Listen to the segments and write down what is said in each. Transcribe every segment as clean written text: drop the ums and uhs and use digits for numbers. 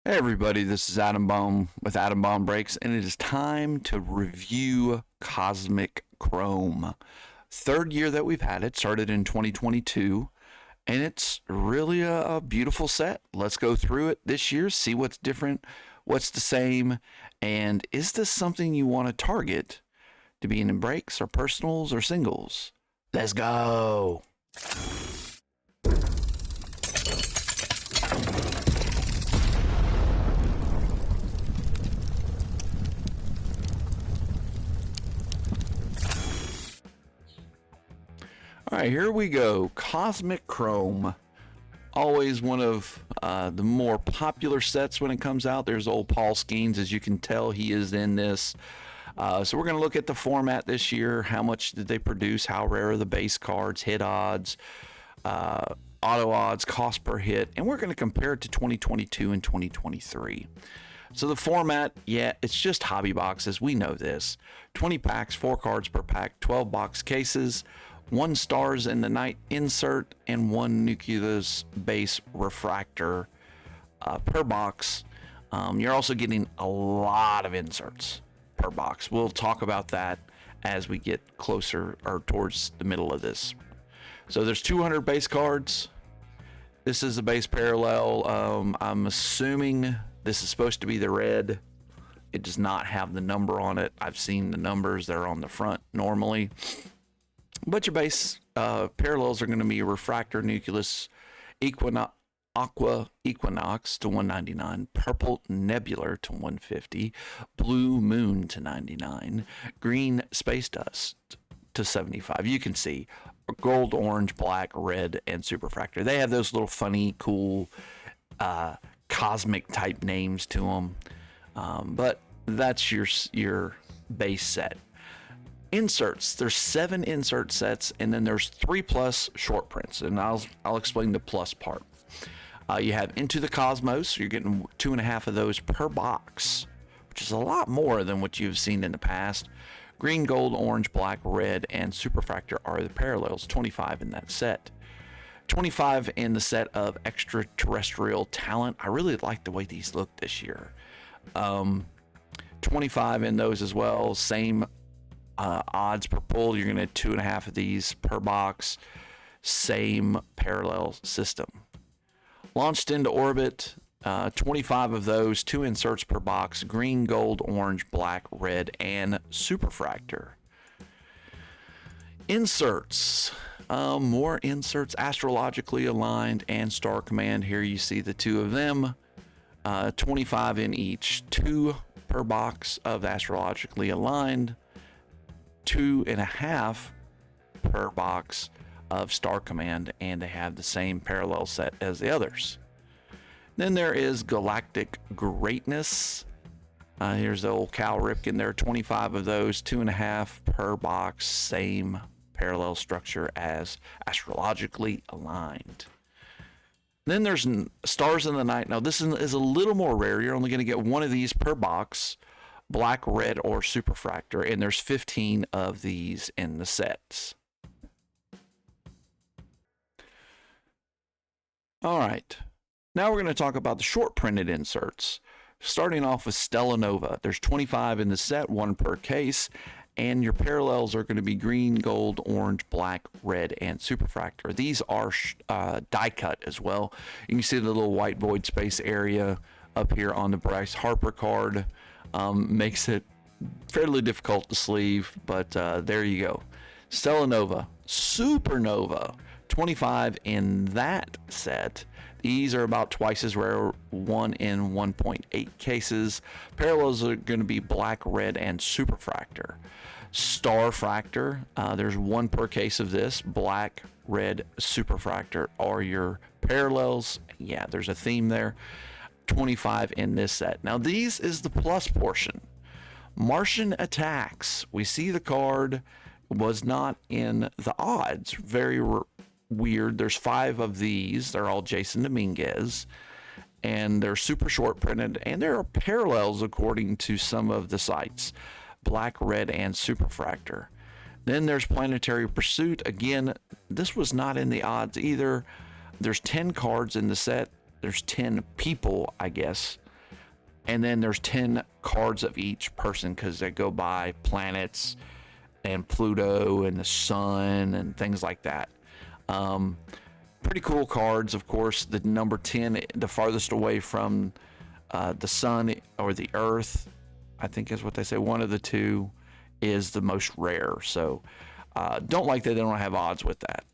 Hey everybody, this is Adam Baum with Adam Baum Breaks, and it is time to review Cosmic Chrome. Third year that we've had it, started in 2022, and it's really a beautiful set. Let's go through it this year, see what's different, what's the same, and is this something you want to target to be in breaks or personals or singles? Let's go! All right, here we go. Cosmic Chrome. Always one of the more popular sets when it comes out. There's old Paul Skeens. As you can tell, he is in this. So we're going to look at the format this year. How much did they produce? How rare are the base cards? Hit odds, auto odds, cost per hit. And we're going to compare it to 2022 and 2023. So the format, yeah, it's just hobby boxes. We know this. 20 packs, 4 cards per pack, 12 box cases. 1 stars in the night insert and 1 nucleus base refractor per box. You're also getting a lot of inserts per box. We'll talk about that as we get closer or towards the middle of this. So there's 200 base cards. This is a base parallel. I'm assuming this is supposed to be the red. It does not have the number on it. I've seen the numbers. They're on the front normally. But your base parallels are going to be Refractor, Nucleus, Aqua Equinox to 199, Purple Nebular to 150, Blue Moon to 99, Green Space Dust to 75. You can see gold, orange, black, red, and Superfractor. They have those little funny, cool, cosmic type names to them. But that's your base set. Inserts, there's 7 insert sets, and then there's 3 plus short prints, and I'll explain the plus part. You have Into the Cosmos. You're getting 2.5 of those per box, which is a lot more than what you've seen in the past. Green, gold, orange, black, red, and Superfractor are the parallels. 25 in that set. 25 in the set of Extraterrestrial Talent. I really like the way these look this year. 25 in those as well. Same odds per pull. You're going to 2.5 of these per box. Same parallel system. Launched into orbit, 25 of those, 2 inserts per box. Green, gold, orange, black, red, and Superfractor. Inserts. More inserts, astrologically aligned and Star Command. Here you see the 2 of them. 25 in each. 2 per box of astrologically aligned. 2.5 per box of Star Command, and they have the same parallel set as the others. Then there is Galactic Greatness. Here's the old Cal Ripken there, 25 of those, 2.5 per box, same parallel structure as astrologically aligned. Then there's Stars in the Night. Now this is a little more rare. You're only going to get 1 of these per box. Black, red, or Superfractor, and there's 15 of these in the sets. All right, now we're going to talk about the short printed inserts. Starting off with Stella Nova, there's 25 in the set, 1 per case, and your parallels are going to be green, gold, orange, black, red, and Superfractor. These are die cut as well. You can see the little white void space area up here on the Bryce Harper card. Makes it fairly difficult to sleeve, but there you go. Stella Nova, Supernova, 25 in that set. These are about twice as rare, 1 in 1.8 cases. Parallels are going to be black, red, and Superfractor. Starfractor, there's 1 per case of this. Black, red, Superfractor are your parallels. Yeah, there's a theme there. 25 in this set. Now these is the plus portion. Martian Attacks. We see the card was not in the odds. Very weird. There's 5 of these. They're all Jason Dominguez, and they're super short printed, and there are parallels according to some of the sites. Black, red, and Superfractor. Then there's Planetary Pursuit. Again, this was not in the odds either. There's 10 cards in the set. There's 10 people, I guess. And then there's 10 cards of each person because they go by planets and Pluto and the sun and things like that. Pretty cool cards. Of course, the number 10, the farthest away from the sun or the earth, I think is what they say. One of the two is the most rare. So don't like that they don't have odds with that.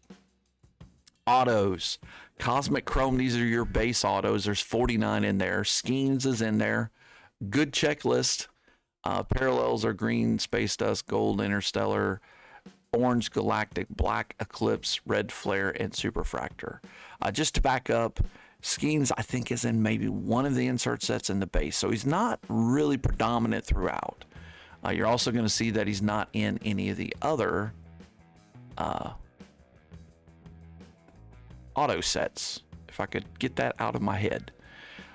Autos. Cosmic Chrome, these are your base autos. There's 49 in there. Skeens is in there. Good checklist. Parallels are green, space dust, gold, interstellar, orange, galactic, black, eclipse, red flare, and superfractor. Just to back up, Skeens, I think, is in maybe one of the insert sets in the base, so he's not really predominant throughout. You're also going to see that he's not in any of the other auto sets, if I could get that out of my head.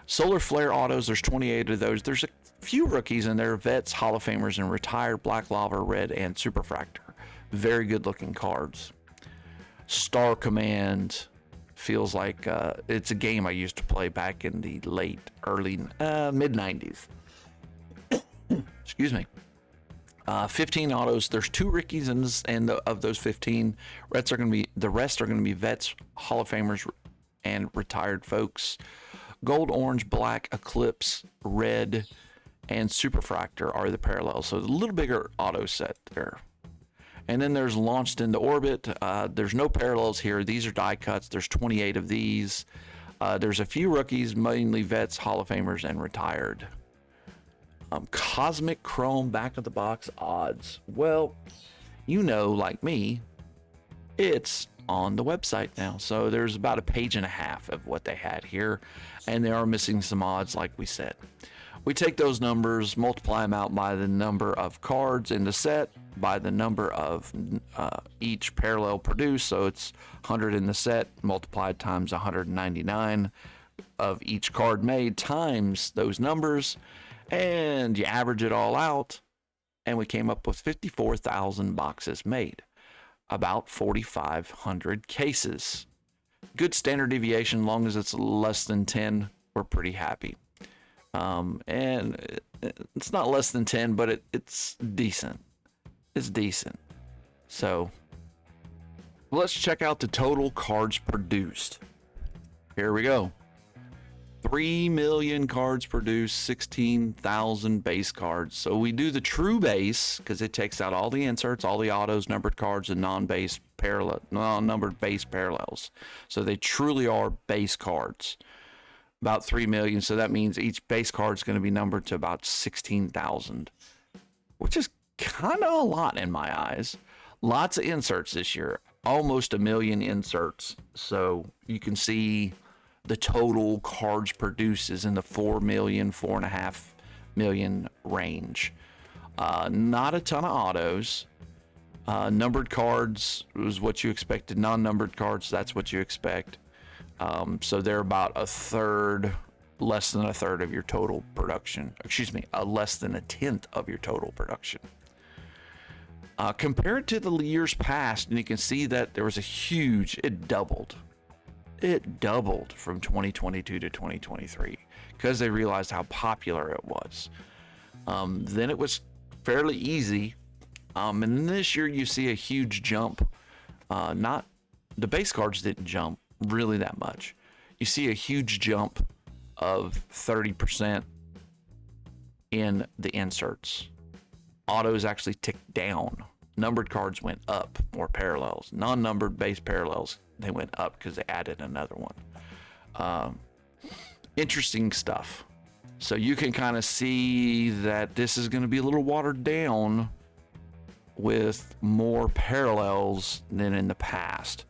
Solar Flare autos, there's 28 of those. There's a few rookies in there, vets, Hall of Famers, and retired Black Lava, Red, and Superfractor. Very good looking cards. Star Command feels like it's a game I used to play back in the early mid 90s. Excuse me. 15 autos. There's 2 rookies and of those 15, the rest are going to be vets, Hall of Famers, and retired folks. Gold, orange, black, eclipse, red, and superfractor are the parallels. So a little bigger auto set there. And then there's launched into orbit. There's no parallels here. These are die cuts. There's 28 of these. There's a few rookies, mainly vets, Hall of Famers, and retired. Cosmic Chrome back of the box odds. Well, like me, it's on the website now. So there's about a page and a half of what they had here, and they are missing some odds, like we said. We take those numbers, multiply them out by the number of cards in the set, by the number of each parallel produced. So it's 100 in the set, multiplied times 199 of each card made, times those numbers, and you average it all out, and we came up with 54,000 boxes made, about 4,500 cases. Good standard deviation, long as it's less than 10, we're pretty happy. And it's not less than 10, but it's decent. It's decent. So let's check out the total cards produced. Here we go. 3 million cards produced, 16,000 base cards. So we do the true base because it takes out all the inserts, all the autos, numbered cards, and non-numbered base parallels. So they truly are base cards. About 3 million. So that means each base card is going to be numbered to about 16,000, which is kind of a lot in my eyes. Lots of inserts this year, almost 1 million inserts. So you can see the total cards produced is in the 4 million, 4.5 million range. Not a ton of autos. Numbered cards was what you expected. Non-numbered cards, that's what you expect. So they're about less than a third of your total production. Less than a tenth of your total production. Compared to the years past, and you can see that there was it doubled. It doubled from 2022 to 2023 because they realized how popular it was. Then it was fairly easy. And this year you see a huge jump. The base cards didn't jump really that much. You see a huge jump of 30% in the inserts. Autos actually ticked down. Numbered cards went up, more parallels. Non-numbered base parallels, they went up because they added another one. Interesting stuff. So you can kind of see that this is going to be a little watered down with more parallels than in the past.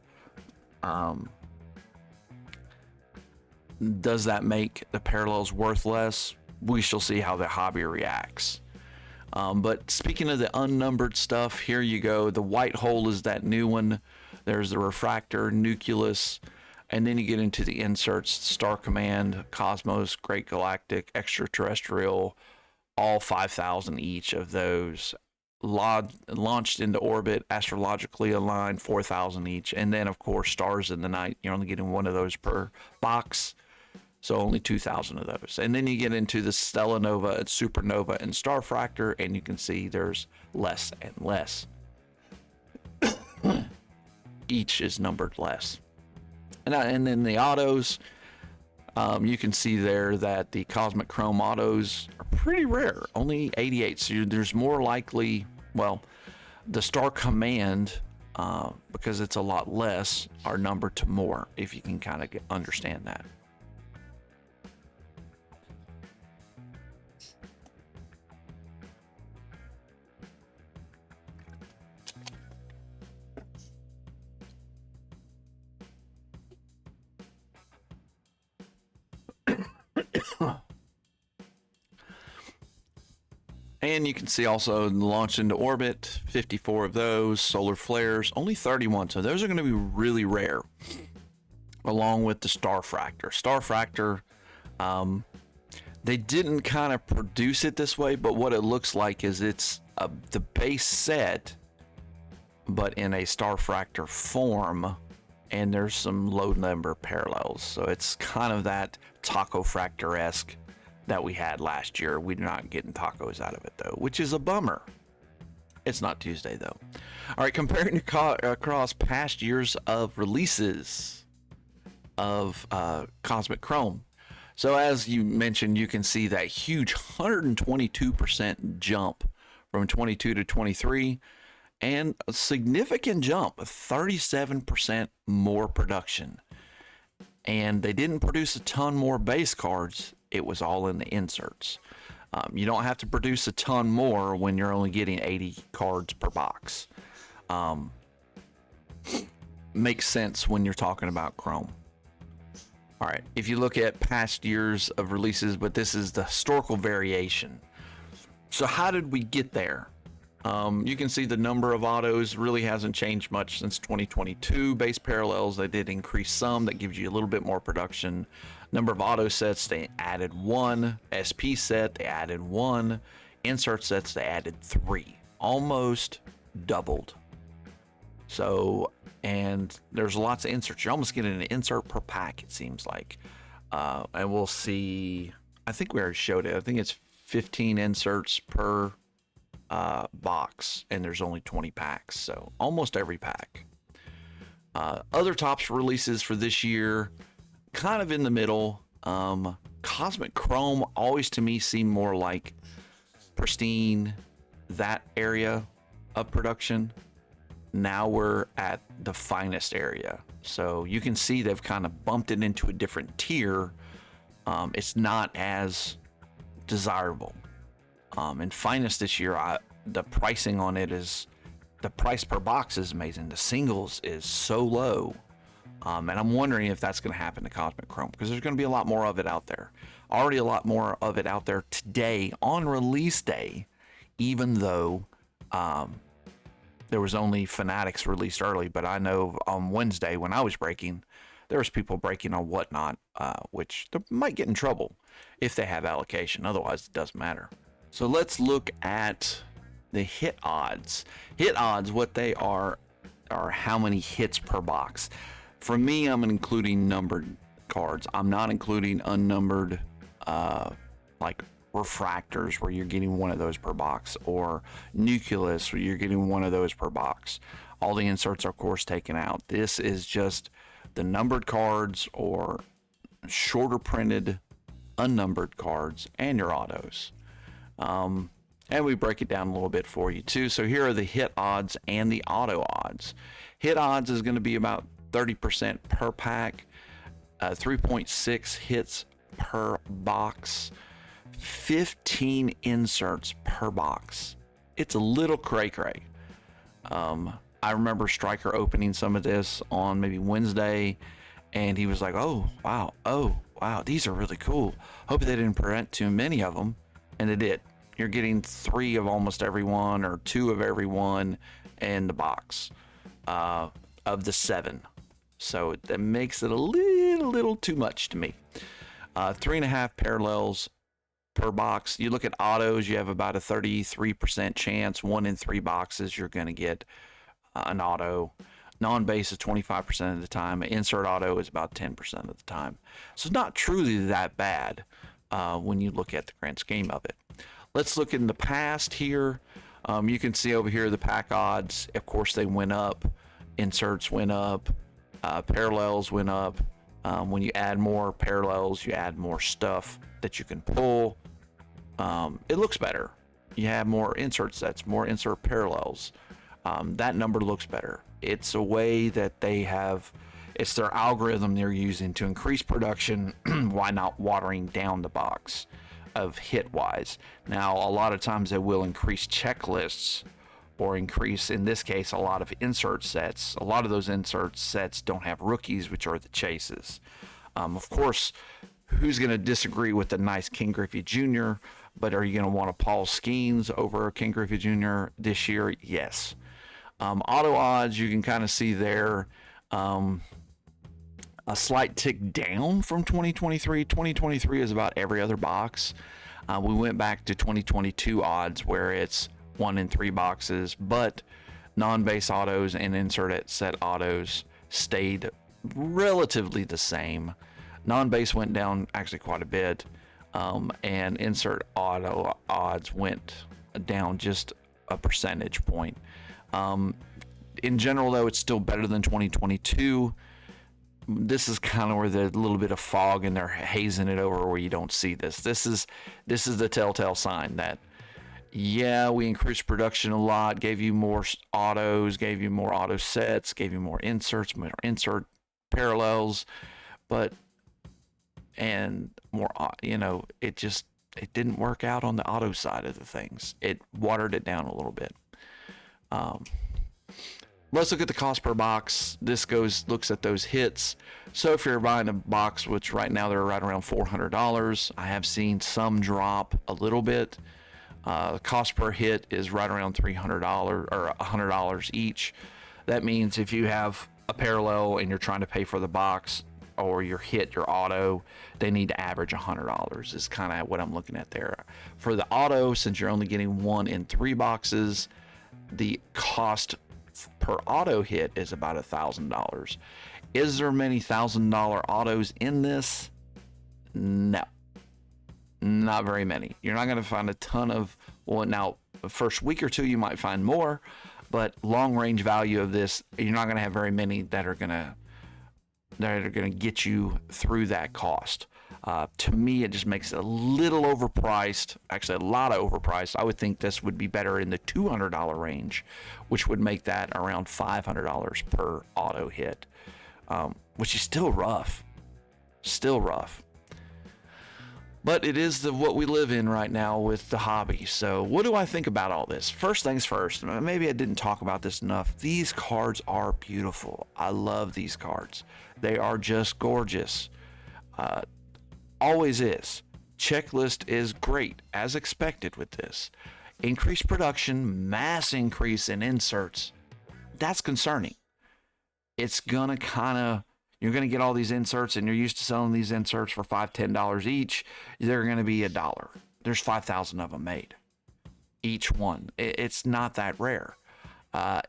Does that make the parallels worth less? We shall see how the hobby reacts. But speaking of the unnumbered stuff, here you go. The white hole is that new one. There's the refractor, nucleus, and then you get into the inserts: Star Command, Cosmos, Great Galactic, Extraterrestrial, all 5,000 each of those. Launched into orbit, astrologically aligned, 4,000 each. And then, of course, Stars in the Night. You're only getting one of those per box. So only 2,000 of those. And then you get into the Stella Nova and Supernova and Starfractor, and you can see there's less and less. Each is numbered less. And then the autos, you can see there that the Cosmic Chrome autos are pretty rare, only 88. So there's more likely, well, the Star Command, because it's a lot less, are numbered to more, if you can kind of understand that. And you can see also launch into orbit, 54 of those, solar flares, only 31. So those are going to be really rare, along with the Starfractor. Starfractor, they didn't kind of produce it this way, but what it looks like is it's the base set, but in a Starfractor form, and there's some low number parallels. So it's kind of that Taco Fractor-esque that we had last year. We're not getting tacos out of it though, which is a bummer. It's not Tuesday though. All right, comparing across past years of releases of Cosmic Chrome. So as you mentioned, you can see that huge 122% jump from 22 to 23, and a significant jump, 37% more production. And they didn't produce a ton more base cards. It was all in the inserts. You don't have to produce a ton more when you're only getting 80 cards per box. Makes sense when you're talking about Chrome. All right, if you look at past years of releases, but this is the historical variation. So how did we get there? You can see the number of autos really hasn't changed much since 2022. Base parallels, they did increase some. That gives you a little bit more production. Number of auto sets, they added 1. SP set, they added 1. Insert sets, they added 3. Almost doubled. So, and there's lots of inserts. You're almost getting an insert per pack, it seems like. And we'll see, I think we already showed it. I think it's 15 inserts per box, and there's only 20 packs, so almost every pack. Other tops releases for this year, kind of in the middle. Cosmic Chrome always to me seemed more like pristine, that area of production. Now we're at the finest area, so you can see they've kind of bumped it into a different tier. It's not as desirable. And finest this year, the pricing on it is, the price per box is amazing. The singles is so low. And I'm wondering if that's going to happen to Cosmic Chrome, because there's going to be a lot more of it out there. Already a lot more of it out there today on release day, even though there was only Fanatics released early. But I know on Wednesday when I was breaking, there was people breaking on Whatnot, which they might get in trouble if they have allocation. Otherwise, it doesn't matter. So let's look at the hit odds. Hit odds, what they are how many hits per box. For me, I'm including numbered cards. I'm not including unnumbered, like refractors, where you're getting one of those per box, or nucleus, where you're getting one of those per box. All the inserts are, of course, taken out. This is just the numbered cards or shorter printed, unnumbered cards, and your autos. And we break it down a little bit for you too. So here are the hit odds and the auto odds. Hit odds is going to be about 30% per pack, 3.6 hits per box, 15 inserts per box. It's a little cray-cray. I remember Stryker opening some of this on maybe Wednesday, and he was like, oh wow, these are really cool. Hope they didn't print too many of them. And they did. You're getting 3 of almost every one, or 2 of every one in the box of the 7. So that makes it a little too much to me. 3.5 parallels per box. You look at autos, you have about a 33% chance. 1 in 3 boxes, you're going to get an auto. Non-base is 25% of the time. Insert auto is about 10% of the time. So it's not truly that bad when you look at the grand scheme of it. Let's look in the past here. You can see over here the pack odds. Of course, they went up. Inserts went up. Parallels went up. When you add more parallels, you add more stuff that you can pull. It looks better. You have more insert sets, more insert parallels. That number looks better. It's a way that they have, it's their algorithm they're using to increase production while not watering down the box of hit wise. Now, a lot of times they will increase checklists or increase, in this case, a lot of insert sets. A lot of those insert sets don't have rookies, which are the chases. Of course, who's going to disagree with the nice King Griffey Jr., but are you going to want a Paul Skeens over King Griffey Jr. this year? Yes. Auto odds, you can kind of see there a slight tick down from 2023. 2023 is about every other box. We went back to 2022 odds where it's 1 in 3 boxes, but non-base autos and insert set autos stayed relatively the same. Non-base went down actually quite a bit, and insert auto odds went down just a percentage point. In general, though, it's still better than 2022. This is kind of where there's a little bit of fog and they're hazing it over where you don't see this. This is the telltale sign that, yeah, we increased production a lot, gave you more autos, gave you more auto sets, gave you more inserts, more insert parallels, and more, it didn't work out on the auto side of the things. It watered it down a little bit. Let's look at the cost per box. This looks at those hits. So if you're buying a box, which right now they're right around $400, I have seen some drop a little bit. The cost per hit is right around $300 or $100 each. That means if you have a parallel and you're trying to pay for the box or your auto, they need to average $100 is kind of what I'm looking at there. For the auto, since you're only getting 1 in 3 boxes, the cost per auto hit is about $1,000. Is there many $1,000 autos in this? No, not very many. You're not going to find a ton of, well, now the first week or two you might find more, but long range value of this, you're not going to have very many that are going to get you through that cost. To me, it just makes it a little overpriced, actually a lot of overpriced. I would think this would be better in the $200 range, which would make that around $500 per auto hit, which is still rough. But it is what we live in right now with the hobby. So what do I think about all this? First things first, maybe I didn't talk about this enough. These cards are beautiful. I love these cards. They are just gorgeous. Always is. Checklist is great, as expected with this. Increased production, mass increase in inserts. That's concerning. It's gonna you're gonna get all these inserts and you're used to selling these inserts for $5, $10 each. They're gonna be $1. There's 5,000 of them made. Each one. It's not that rare.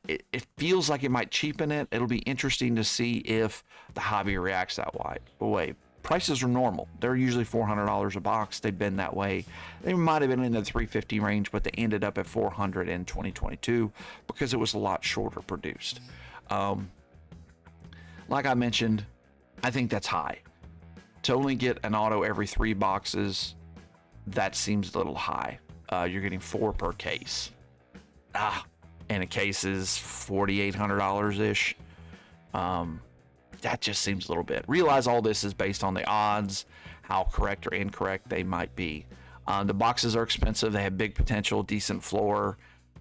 It feels like it might cheapen it. It'll be interesting to see if the hobby reacts that way. Prices are normal. They're usually $400 a box. They've been that way. They might have been in the $350 range, but they ended up at $400 in 2022 because it was a lot shorter produced. Like I mentioned, I think that's high. To only get an auto every 3 boxes, that seems a little high. You're getting 4 per case. And a case is $4,800-ish. That just seems a little bit. Realize all this is based on the odds, how correct or incorrect they might be. The boxes are expensive. They have big potential, decent floor.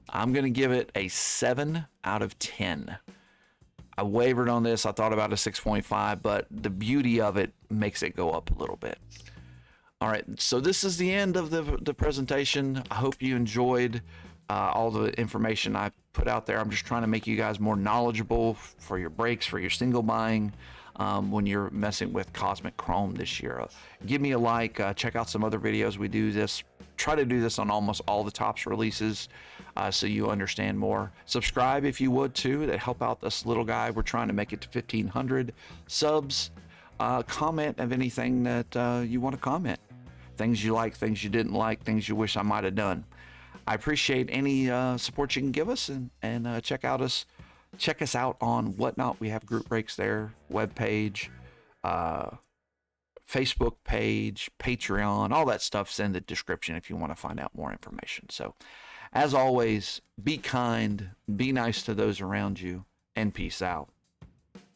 I'm going to give it a 7 out of 10. I wavered on this. I thought about a 6.5, but the beauty of it makes it go up a little bit. All right, so this is the end of the presentation. I hope you enjoyed all the information I put out there. I'm just trying to make you guys more knowledgeable for your breaks, for your single buying when you're messing with Cosmic Chrome this year. Give me a like. Check out some other videos. We do this try to do this on almost all the Tops releases, so you understand more. Subscribe if you would too. That help out this little guy. We're trying to make it to 1,500 subs. Comment of anything that you want to comment. Things you like, things you didn't like, things you wish I might have done. I appreciate any support you can give us, and check us out on Whatnot. We have group breaks there, webpage, Facebook page, Patreon, all that stuff's in the description if you want to find out more information. So, as always, be kind, be nice to those around you, and peace out.